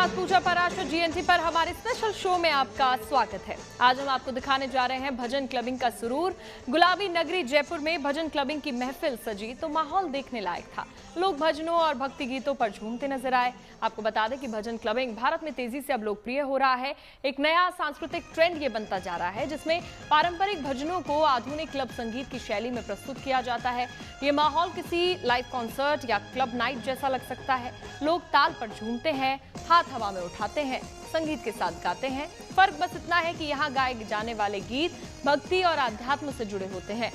नमस्कार, पूजा पराशर जीएनटी पर हमारे स्पेशल शो में आपका स्वागत है। आज हम आपको दिखाने जा रहे हैं भजन क्लबिंग का सुरूर। गुलाबी नगरी जयपुर में भजन क्लबिंग की महफिल सजी तो माहौल देखने लायक था। लोग भजनों और भक्ति गीतों पर झूमते नजर आए। आपको बता दें कि भजन क्लबिंग भारत में तेजी से अब लोकप्रिय हो रहा है। एक नया सांस्कृतिक ट्रेंड ये बनता जा रहा है जिसमें पारंपरिक भजनों को आधुनिक क्लब संगीत की शैली में प्रस्तुत किया जाता है। ये माहौल किसी लाइव कॉन्सर्ट या क्लब नाइट जैसा लग सकता है। लोग ताल पर झूमते हैं, हाथ हवा में उठाते हैं, संगीत के साथ गाते हैं। फर्क बस इतना है कि यहाँ गाए जाने वाले गीत भक्ति और आध्यात्म से जुड़े होते हैं।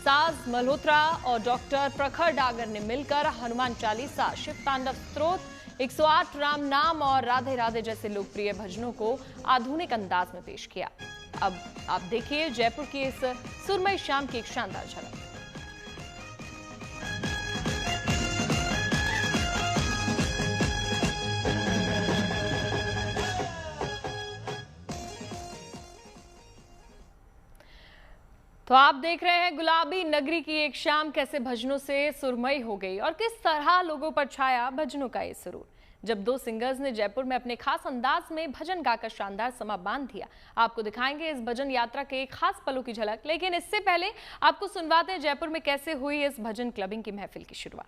साज मल्होत्रा और डॉक्टर प्रखर डागर ने मिलकर हनुमान चालीसा, शिव तांडव स्तोत्र, 108 राम नाम और राधे राधे जैसे लोकप्रिय भजनों को आधुनिक अंदाज में पेश किया। अब आप देखिए जयपुर की इस सुरमई शाम की एक शानदार झलक। तो आप देख रहे हैं गुलाबी नगरी की एक शाम कैसे भजनों से सुरमई हो गई और किस तरह लोगों पर छाया भजनों का ये सुरूर। जब दो सिंगर्स ने जयपुर में अपने खास अंदाज में भजन गाकर शानदार समा बांध दिया। आपको दिखाएंगे इस भजन यात्रा के एक खास पलों की झलक, लेकिन इससे पहले आपको सुनवाते हैं जयपुर में कैसे हुई इस भजन क्लबिंग की महफिल की शुरुआत।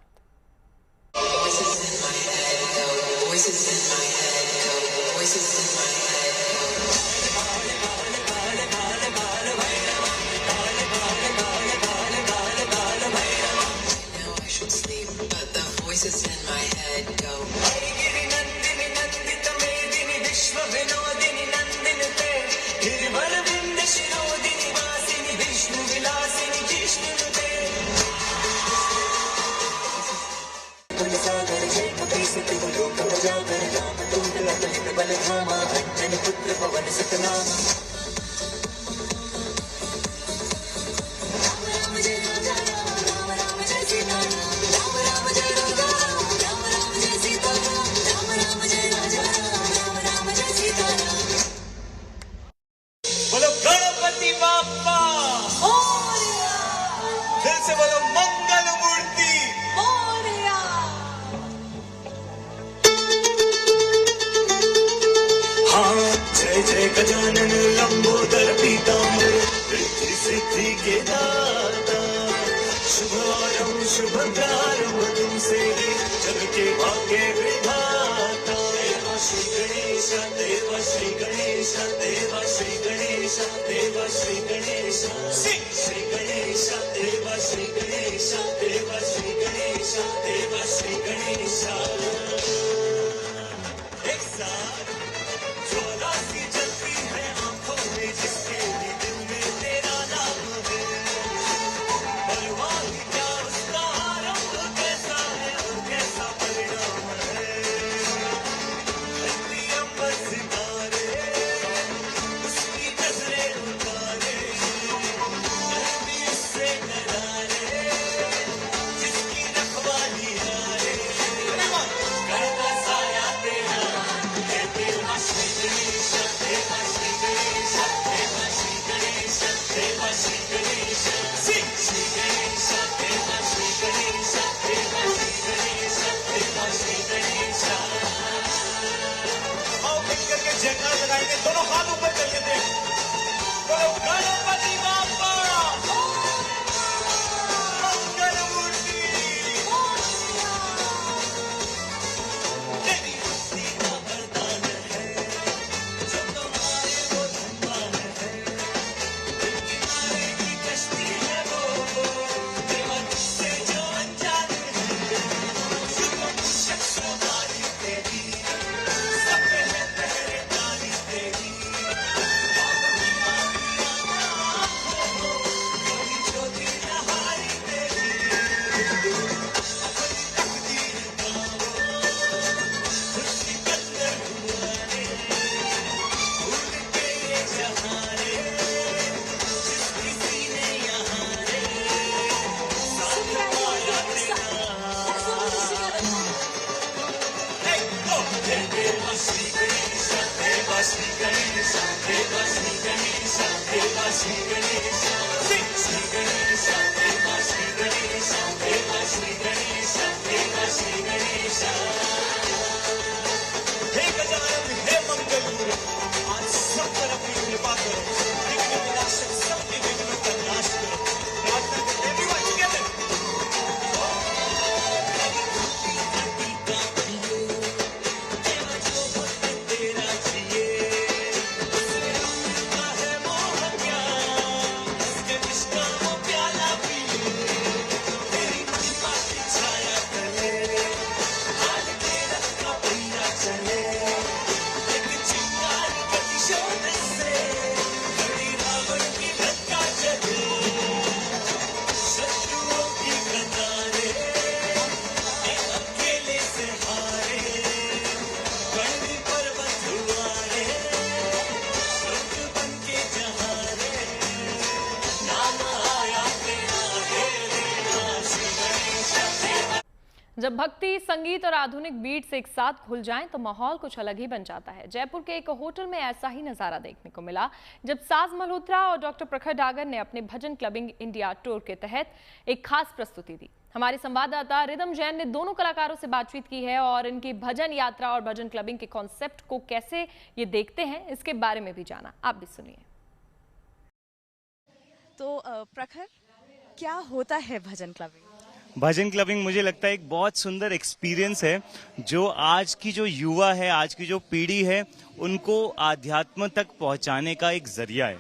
Voices in my head go. Giri Nandini Nandita Medini Vishwa Vinodini Nandinite Girvar Vrinda Shirodini Vasini Vishnu Vilasini Jishnunute Sagar Jayapati Siti Loka Jagar Tundla Tulin Balghama Anjani Putra Pavan Satnama Gajanan Lambodar पीतांबर रिद्धि सिद्धि के दाता शुभारंभ शुभ प्रारंभ तुमसे जग के भाग्य विधाता देव श्री गणेश देव श्री गणेश देव श्री गणेश देव श्री गणेश श्री गणेश देव श्री गणेश देव श्री गणेश देव श्री गणेश एक साथ दोनों हाथ ऊपर चलिए थे बोलो गणपति बाप्पा मंगल मूर्ति तेरी भक्ति का वरदान है जो तुम्हारे वो धनवान है किनारे की कश्ती है वो देवा से जो अनजान है शुभम शक्तिशाली तेरी सब पे है पहरेदारी तेरी Hey, जब भक्ति, संगीत और आधुनिक बीट्स एक साथ घुल जाएं तो माहौल कुछ अलग ही बन जाता है। जयपुर के एक होटल में ऐसा ही नजारा देखने को मिला जब साज मल्होत्रा और डॉक्टर प्रखर डागर ने अपने भजन क्लबिंग इंडिया टूर के तहत एक खास प्रस्तुति दी। हमारे संवाददाता रिदम जैन ने दोनों कलाकारों से बातचीत की है और इनकी भजन यात्रा और भजन क्लबिंग के कॉन्सेप्ट को कैसे ये देखते हैं इसके बारे में भी जाना। आप भी सुनिए। तो प्रखर, क्या होता है भजन क्लबिंग? भजन क्लबिंग मुझे लगता है एक बहुत सुंदर एक्सपीरियंस है जो आज की जो युवा है, आज की जो पीढ़ी है, उनको आध्यात्म तक पहुंचाने का एक जरिया है।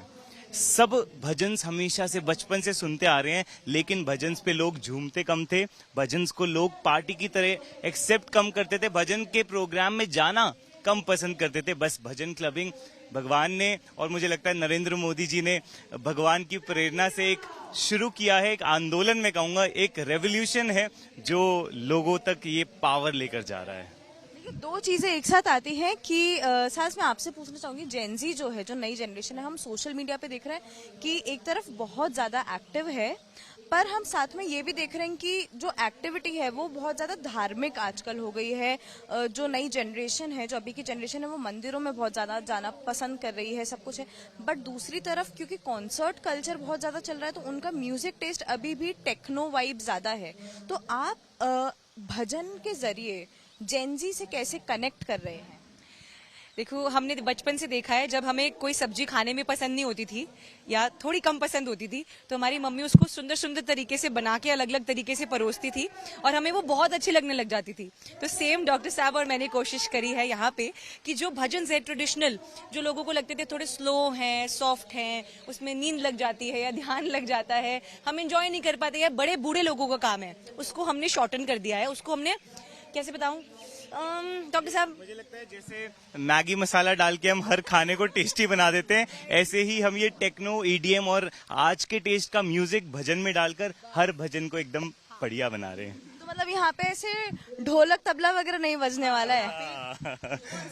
सब भजन्स हमेशा से बचपन से सुनते आ रहे हैं, लेकिन भजन्स पे लोग झूमते कम थे, भजन्स को लोग पार्टी की तरह एक्सेप्ट कम करते थे, भजन के प्रोग्राम में जाना कम पसंद करते थे। बस भजन क्लबिंग भगवान ने और मुझे लगता है नरेंद्र मोदी जी ने भगवान की प्रेरणा से एक शुरू किया है, एक आंदोलन में कहूंगा, एक रेवोल्यूशन है जो लोगों तक ये पावर लेकर जा रहा है। दो चीजें एक साथ आती हैं कि सास मैं आपसे पूछना चाहूंगी, जेनजी जो है, जो नई जनरेशन है, हम सोशल मीडिया पे देख रहे हैं कि एक तरफ बहुत ज्यादा एक्टिव है, पर हम साथ में ये भी देख रहे हैं कि जो एक्टिविटी है वो बहुत ज्यादा धार्मिक आजकल हो गई है। जो नई जनरेशन है, जो अभी की जनरेशन है, वो मंदिरों में बहुत ज्यादा जाना पसंद कर रही है, सब कुछ है। बट दूसरी तरफ क्योंकि कॉन्सर्ट कल्चर बहुत ज्यादा चल रहा है, तो उनका म्यूजिक टेस्ट अभी भी टेक्नो वाइब ज्यादा है। तो आप भजन के जरिए जेनजी से कैसे कनेक्ट कर रहे हैं? देखो, हमने बचपन से देखा है, जब हमें कोई सब्जी खाने में पसंद नहीं होती थी या थोड़ी कम पसंद होती थी, तो हमारी मम्मी उसको सुंदर सुंदर तरीके से बना के अलग अलग तरीके से परोसती थी और हमें वो बहुत अच्छी लगने लग जाती थी। तो सेम डॉक्टर साहब और मैंने कोशिश करी है यहाँ पे कि जो भजन है ट्रेडिशनल, जो लोगों को लगते थे थोड़े स्लो हैं, सॉफ्ट हैं, उसमें नींद लग जाती है या ध्यान लग जाता है, हम एंजॉय नहीं कर पाते, या बड़े बूढ़े लोगों का काम है, उसको हमने शॉर्टन कर दिया है। उसको हमने कैसे बताऊं डॉक्टर साहब, मुझे लगता है जैसे मैगी मसाला डाल के हम हर खाने को टेस्टी बना देते हैं, ऐसे ही हम ये टेक्नो, ईडीएम और आज के टेस्ट का म्यूजिक भजन में डालकर हर भजन को एकदम बढ़िया बना रहे हैं। तो मतलब यहाँ पे ऐसे ढोलक तबला वगैरह नहीं बजने वाला है?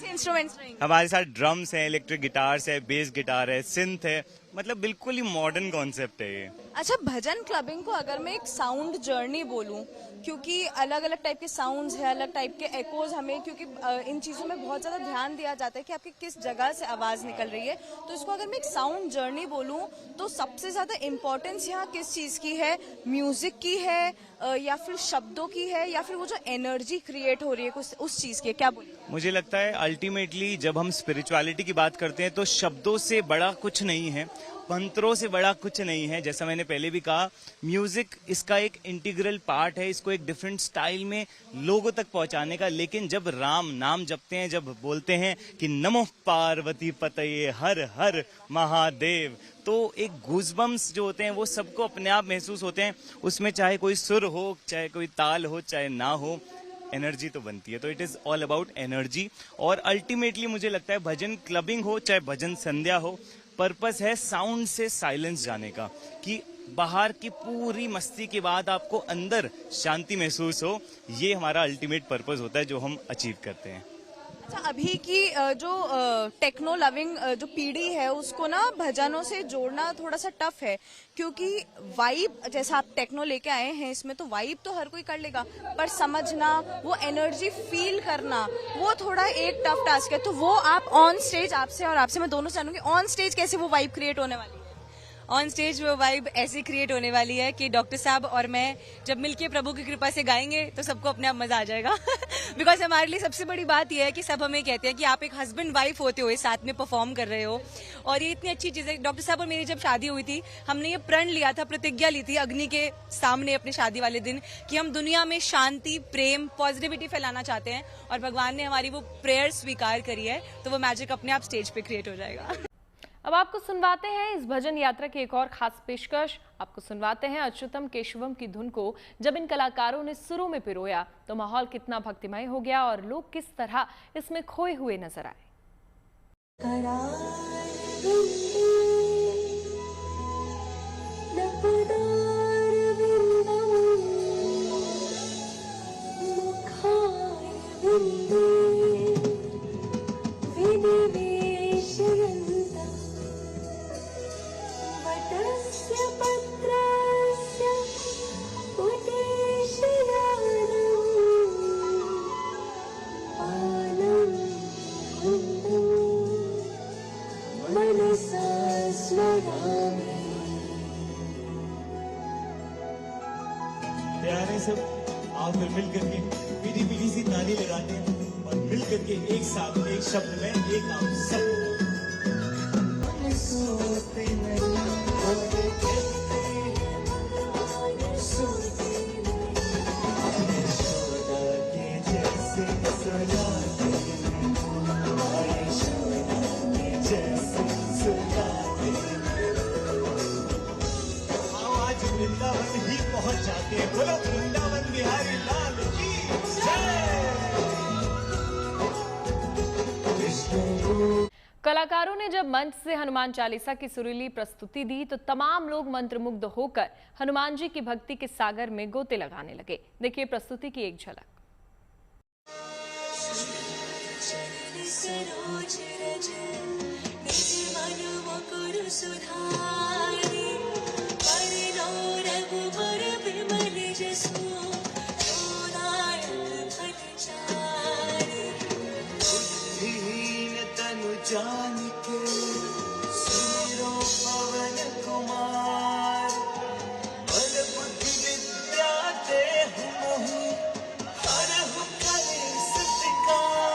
इंस्ट्रूमेंट्स नहीं? हमारे साथ ड्रम्स हैं, इलेक्ट्रिक गिटार्स है, बेस गिटार है, सिंथ है, मतलब बिल्कुल ही मॉडर्न कॉन्सेप्ट है ये। अच्छा, भजन क्लबिंग को अगर मैं एक साउंड जर्नी बोलूं, क्योंकि अलग अलग टाइप के साउंड्स है, अलग टाइप के एकोज, हमें क्योंकि इन चीज़ों में बहुत ज़्यादा ध्यान दिया जाता है कि आपकी किस जगह से आवाज़ निकल रही है। तो इसको अगर मैं एक साउंड जर्नी बोलूं तो सबसे ज़्यादा इम्पोर्टेंस यहाँ किस चीज़ की है? म्यूजिक की है या फिर शब्दों की है, या फिर वो जो एनर्जी क्रिएट हो रही है कुछ उस चीज़ की? क्या बोलिए? मुझे लगता है अल्टीमेटली जब हम स्पिरिचुअलिटी की बात करते हैं तो शब्दों से बड़ा कुछ नहीं है, मंत्रों से बड़ा कुछ नहीं है। जैसा मैंने पहले भी कहा, म्यूजिक इसका एक इंटीग्रल पार्ट है, इसको एक डिफरेंट स्टाइल में लोगों तक पहुंचाने का। लेकिन जब राम नाम जपते हैं, जब बोलते हैं कि नमो पार्वती पतये हर हर महादेव, तो एक गूज़बम्स जो होते हैं वो सबको अपने आप महसूस होते हैं। उसमें चाहे कोई सुर हो, चाहे कोई ताल हो, चाहे ना हो, एनर्जी तो बनती है। तो it is all about energy. और अल्टीमेटली मुझे लगता है भजन क्लबिंग हो चाहे भजन संध्या हो, पर्पस है साउंड से साइलेंस जाने का, कि बाहर की पूरी मस्ती के बाद आपको अंदर शांति महसूस हो। ये हमारा अल्टीमेट पर्पस होता है जो हम अचीव करते हैं। अच्छा, अभी की जो टेक्नो लविंग जो पीढ़ी है उसको ना भजनों से जोड़ना थोड़ा सा टफ है, क्योंकि वाइब, जैसा आप टेक्नो लेके आए हैं इसमें, तो वाइब तो हर कोई कर लेगा, पर समझना, वो एनर्जी फील करना, वो थोड़ा एक टफ टास्क है। तो वो आप ऑन स्टेज, आपसे और आपसे मैं दोनों जानूंगी, ऑन स्टेज कैसे वो वाइब क्रिएट होने वाली है? ऑन स्टेज वो वाइब ऐसी क्रिएट होने वाली है कि डॉक्टर साहब और मैं जब मिलके प्रभु की कृपा से गाएंगे तो सबको अपने आप मजा आ जाएगा। बिकॉज हमारे लिए सबसे बड़ी बात यह है कि सब हमें कहते हैं कि आप एक हस्बैंड वाइफ होते हुए साथ में परफॉर्म कर रहे हो, और ये इतनी अच्छी चीज है। डॉक्टर साहब और मेरी जब शादी हुई थी, हमने ये प्रण लिया था, प्रतिज्ञा ली थी अग्नि के सामने अपने शादी वाले दिन, कि हम दुनिया में शांति, प्रेम, पॉजिटिविटी फैलाना चाहते हैं, और भगवान ने हमारी वो प्रेयर स्वीकार करी है, तो वो मैजिक अपने आप स्टेज पे क्रिएट हो जाएगा। अब आपको सुनवाते हैं इस भजन यात्रा की एक और खास पेशकश। आपको सुनवाते हैं अच्युतम केशवम की धुन को। जब इन कलाकारों ने सुरों में पिरोया तो माहौल कितना भक्तिमय हो गया और लोग किस तरह इसमें खोए हुए नजर आए। तैयार हैं सब? आओ फिर मिल करके पीली पीली सी ताली लगाते हैं और मिल करके एक साथ एक शब्द में एक आप सब सोते नहीं और कहते हैं सोते नहीं यशोदा के जैसे सजाते हैं यशोदा के जैसे सजाते हैं। आओ आज वृंदावन ही पहुंच जाते हैं। बोलो वृंदावन बिहारी लाल की जय। कलाकारों ने जब मंच से हनुमान चालीसा की सुरीली प्रस्तुति दी तो तमाम लोग मंत्रमुग्ध होकर हनुमान जी की भक्ति के सागर में गोते लगाने लगे। देखिए प्रस्तुति की एक झलक। जान के सुरो पवन कुमार बल बुद्धि विद्या दे हूँ हर हूँ करे सत्कार।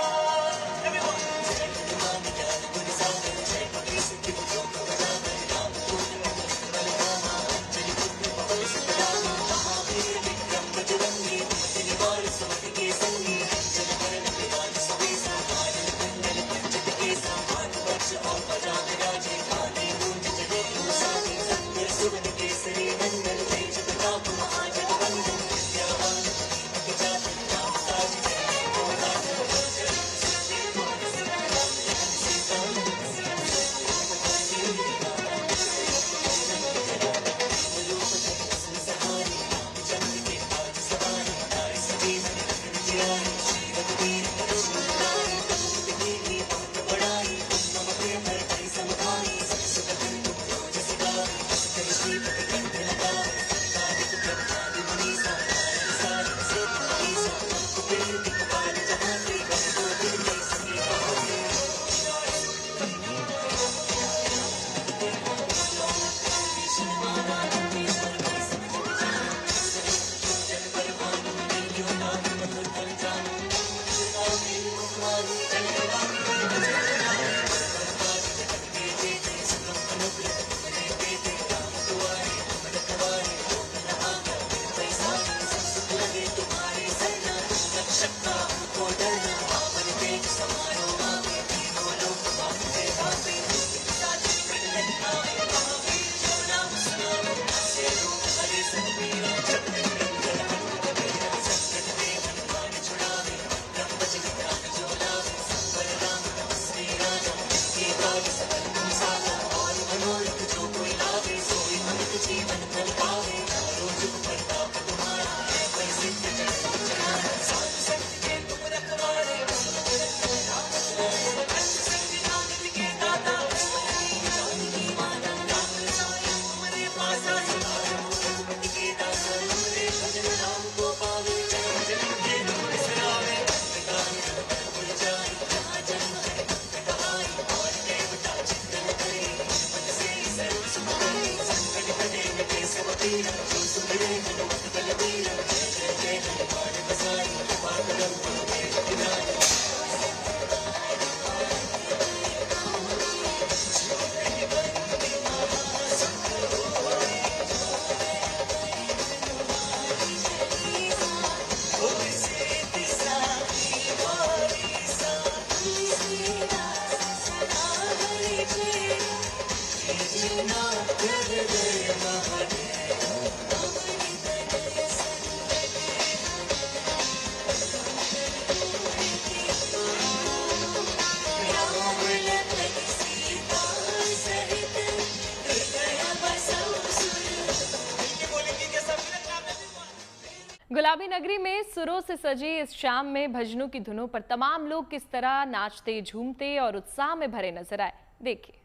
गुलाबी नगरी में सुरों से सजी इस शाम में भजनों की धुनों पर तमाम लोग किस तरह नाचते, झूमते और उत्साह में भरे नजर आए, देखिए।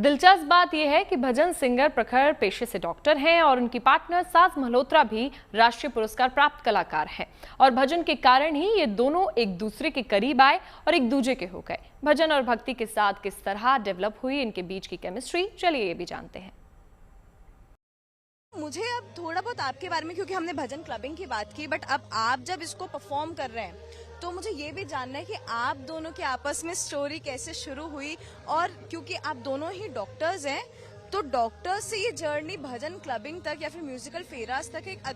दिलचस्प बात यह है कि भजन सिंगर प्रखर पेशे से डॉक्टर हैं और उनकी पार्टनर साज मल्होत्रा भी राष्ट्रीय पुरस्कार प्राप्त कलाकार हैं और भजन के कारण ही ये दोनों एक दूसरे के करीब आए और एक दूजे के हो गए। भजन और भक्ति के साथ किस तरह डेवलप हुई इनके बीच की केमिस्ट्री, चलिए ये भी जानते हैं। मुझे अब थोड़ा बहुत आपके बारे में, क्योंकि हमने भजन क्लबिंग की बात की, बट अब आप जब इसको परफॉर्म कर रहे हैं तो मुझे ये भी जानना है कि आप दोनों के आपस में स्टोरी कैसे शुरू हुई, और क्योंकि आप दोनों ही डॉक्टर्स हैं तो डॉक्टर्स से ये जर्नी भजन क्लबिंग तक या फिर म्यूजिकल फेराज तक एक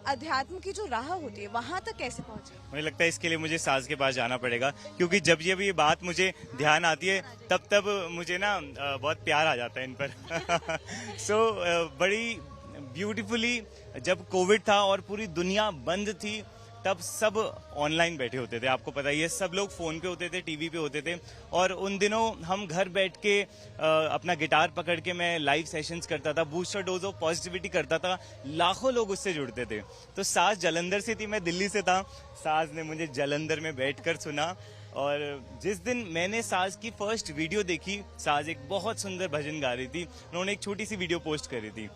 अध्यात्म की जो राह होती है वहां तक कैसे पहुंचे? मुझे लगता है इसके लिए मुझे साज के पास जाना पड़ेगा, क्योंकि जब ये बात मुझे ध्यान आती है तब मुझे ना बहुत प्यार आ जाता है इन पर। सो बड़ी ब्यूटीफुली जब कोविड था और पूरी दुनिया बंद थी तब सब ऑनलाइन बैठे होते थे। आपको पता ही है, सब लोग फोन पे होते थे, टीवी पे होते थे, और उन दिनों हम घर बैठ के अपना गिटार पकड़ के मैं लाइव सेशंस करता था, बूस्टर डोज ऑफ पॉजिटिविटी करता था, लाखों लोग उससे जुड़ते थे। तो साज जलंधर से थी, मैं दिल्ली से था, साज ने मुझे जलंधर में बैठकर सुना, और जिस दिन मैंने साज की फर्स्ट वीडियो देखी, साज एक बहुत सुंदर भजन गा रही थी, उन्होंने एक छोटी सी वीडियो पोस्ट करी थी।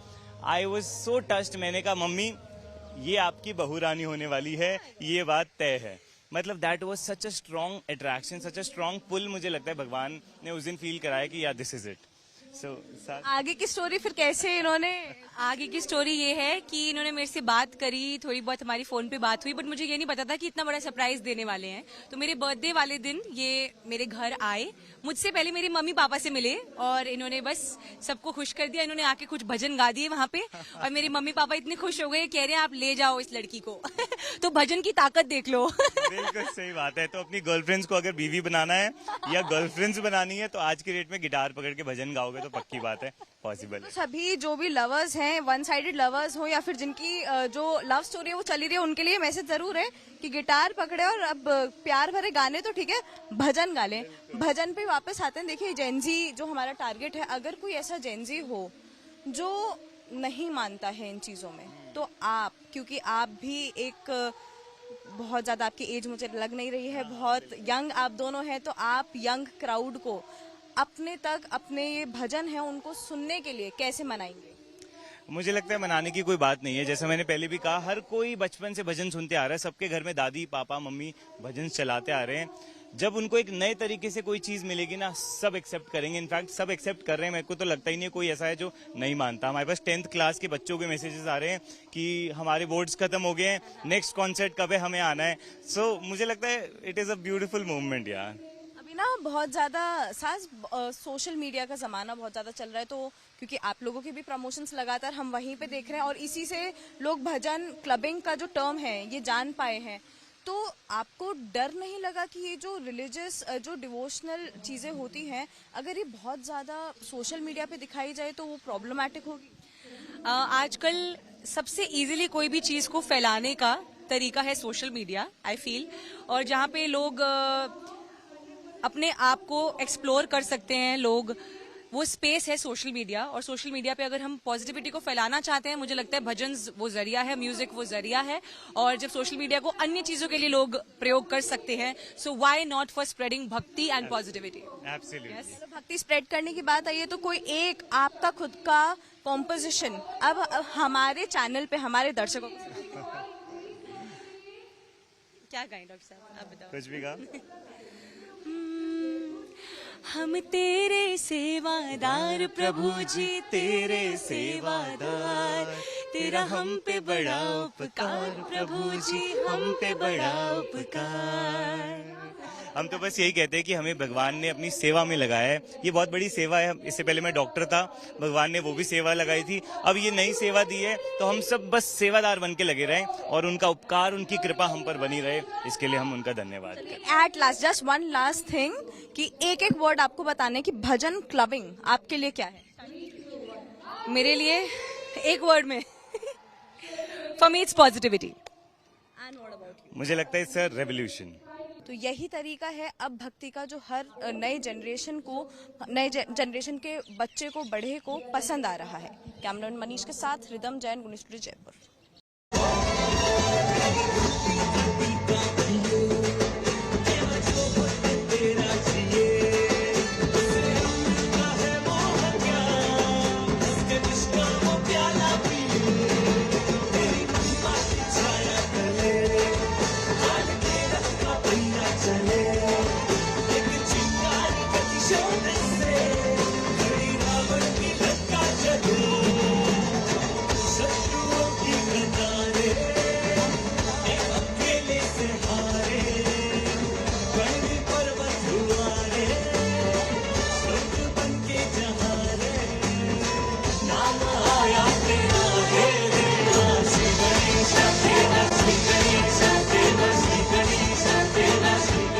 I was so touched. मैंने कहा मम्मी ये आपकी बहू रानी होने वाली है, ये बात तय है। मतलब that was such a strong attraction, such a strong pull. मुझे लगता है भगवान ने उस दिन फील कराया कि या दिस इज इट। सो आगे की स्टोरी फिर कैसे इन्होंने? आगे की स्टोरी ये है कि इन्होंने मेरे से बात करी, थोड़ी बहुत हमारी फोन पे बात हुई, बट मुझे ये नहीं पता था कि इतना बड़ा सरप्राइज देने वाले हैं। तो मेरे बर्थडे वाले दिन ये मेरे घर आए, मुझसे पहले मेरे मम्मी पापा से मिले और इन्होंने बस सबको खुश कर दिया। इन्होंने आके कुछ भजन गा दिए वहां पे, और मेरे मम्मी पापा इतने खुश हो गए, कह रहे हैं आप ले जाओ इस लड़की को। तो भजन की ताकत देख लो। बिल्कुल सही बात है। तो अपनी गर्लफ्रेंड्स को अगर बीवी बनाना है या गर्लफ्रेंड्स बनानी है तो आज की डेट में गिटार पकड़ के भजन गाओगे तो पक्की बात है, पॉसिबल है। सभी जो भी लवर्स हैं, वन साइडेड लवर्स हो या फिर जिनकी जो लव स्टोरी है वो चली रही है, उनके लिए मैसेज जरूर है कि गिटार पकड़े और अब प्यार भरे गाने तो ठीक है, भजन गा लें। भजन पे वापस आते हैं। देखिए जेनजी जो हमारा टारगेट है, अगर कोई ऐसा जेनजी हो जो नहीं मानता है इन चीजों में, तो आप, क्योंकि आप भी एक बहुत ज्यादा, आपकी एज मुझे लग नहीं रही है, बहुत यंग आप दोनों हैं, तो आप यंग क्राउड को अपने तक, अपने ये भजन है उनको सुनने के लिए कैसे मनाएंगे? मुझे लगता है मनाने की कोई बात नहीं है। जैसे मैंने पहले भी कहा, हर कोई बचपन से भजन सुनते आ रहा है, सबके घर में दादी पापा मम्मी भजन चलाते आ रहे हैं। जब उनको एक नए तरीके से कोई चीज मिलेगी ना, सब एक्सेप्ट करेंगे। इनफैक्ट सब एक्सेप्ट कर रहे हैं। मेरे को तो लगता ही नहीं है कोई ऐसा है जो नहीं मानता। हमारे पास 10th क्लास के बच्चों के मैसेजेस आ रहे हैं कि हमारे बोर्ड्स खत्म हो गए हैं, नेक्स्ट कॉन्सर्ट कब है, हमें आना है। सो मुझे लगता है it is a beautiful movement यार। अभी ना बहुत ज्यादा साज सोशल मीडिया का जमाना बहुत ज्यादा चल रहा है, तो क्योंकि आप लोगों के भी प्रमोशंस लगातार हम वहीं पे देख रहे हैं और इसी से लोग भजन क्लबिंग का जो टर्म है ये जान पाए हैं। तो आपको डर नहीं लगा कि ये जो रिलीजियस, जो डिवोशनल चीजें होती हैं, अगर ये बहुत ज्यादा सोशल मीडिया पे दिखाई जाए तो वो प्रॉब्लमैटिक होगी? आजकल सबसे इजीली कोई भी चीज को फैलाने का तरीका है सोशल मीडिया, आई फील। और जहाँ पे लोग अपने आप को एक्सप्लोर कर सकते हैं, लोग, वो स्पेस है सोशल मीडिया। और सोशल मीडिया पे अगर हम पॉजिटिविटी को फैलाना चाहते हैं, मुझे लगता है भजन वो जरिया है, म्यूजिक वो जरिया है। और जब सोशल मीडिया को अन्य चीजों के लिए लोग प्रयोग कर सकते हैं, so why not for spreading भक्ति एंड पॉजिटिविटी। एब्सोल्युटली। तो भक्ति स्प्रेड करने की बात आई है तो कोई एक आपका खुद का कॉम्पोजिशन अब हमारे चैनल पे हमारे दर्शकों को क्या गाएं डॉक्टर साहब, आप बताओ। कुछ भी गा। हम तेरे सेवादार प्रभु जी, तेरे सेवादार, तेरा हम पे बड़ा उपकार प्रभु जी, हम पे बड़ा उपकार। हम तो बस यही कहते हैं कि हमें भगवान ने अपनी सेवा में लगाया है। ये बहुत बड़ी सेवा है। इससे पहले मैं डॉक्टर था, भगवान ने वो भी सेवा लगाई थी, अब ये नई सेवा दी है, तो हम सब बस सेवादार बन के लगे रहें और उनका उपकार, उनकी कृपा हम पर बनी रहे, इसके लिए हम उनका धन्यवाद करें। At last just one last thing कि एक एक वर्ड आपको बताने कि भजन क्लबिंग आपके लिए क्या है? मेरे लिए एक वर्ड में फॉर मी इट्स पॉजिटिविटी। मुझे लगता है इट्स रेवोल्यूशन। तो यही तरीका है अब भक्ति का जो हर नए जनरेशन को, नए जनरेशन के बच्चे को, बढ़े को पसंद आ रहा है। कैमरामैन मनीष के साथ रिदम जैन, गुनी स्टूडियो, जयपुर। तेरा जिए, उससे उनका है वो तेरा